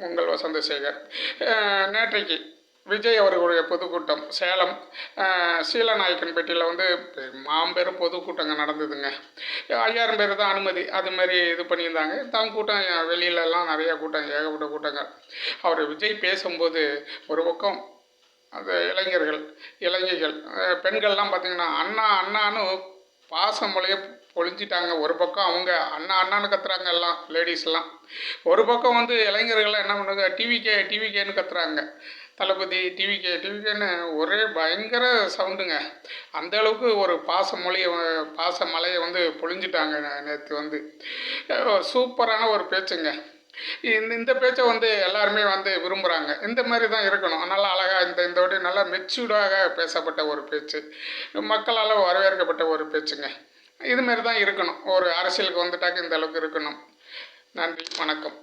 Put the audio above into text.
உங்கள் வசந்தசேகர். நேற்றைக்கு விஜய் அவர்களுடைய பொதுக்கூட்டம் சேலம் சீலநாயக்கன்பேட்டையில் வந்து மாம்பெரும் பொதுக்கூட்டங்க நடந்ததுங்க. 5000 பேர் தான் அனுமதி, அதுமாரி இது பண்ணியிருந்தாங்க. கூட்டம் வெளியிலலாம் நிறையா கூட்டம், ஏகப்பட்ட கூட்டங்கள். அவர் விஜய் பேசும்போது ஒரு பக்கம் அந்த இளைஞர்கள் பெண்கள்லாம் பார்த்திங்கன்னா அண்ணா அண்ணான்னு பாசமொழியை பொழிஞ்சிட்டாங்க. ஒரு பக்கம் அவங்க அண்ணா அண்ணான்னு கத்துறாங்க, எல்லாம் லேடிஸ்லாம். ஒரு பக்கம் வந்து இளைஞர்கள்லாம் என்ன பண்ணுங்க, டிவிகேன்னு கத்துறாங்க. தளபதி டிவிகேன்னு ஒரே பயங்கர சவுண்டுங்க. அந்த அளவுக்கு ஒரு பாச மலையை வந்து பொழிஞ்சிட்டாங்க. நேற்று வந்து சூப்பரான ஒரு பேச்சுங்க. இந்த பேச்சை வந்து எல்லாருமே வந்து விரும்புகிறாங்க. இந்த மாதிரி தான் இருக்கணும். நல்லா அழகாக இந்த வாட்டி நல்லா மெச்சூர்டாக பேசப்பட்ட ஒரு பேச்சு, மக்களால் வரவேற்கப்பட்ட ஒரு பேச்சுங்க. இதுமாரி தான் இருக்கணும். ஒரு அரசியலுக்கு வந்துட்டாக்க இந்த அளவுக்கு இருக்கணும். நன்றி, வணக்கம்.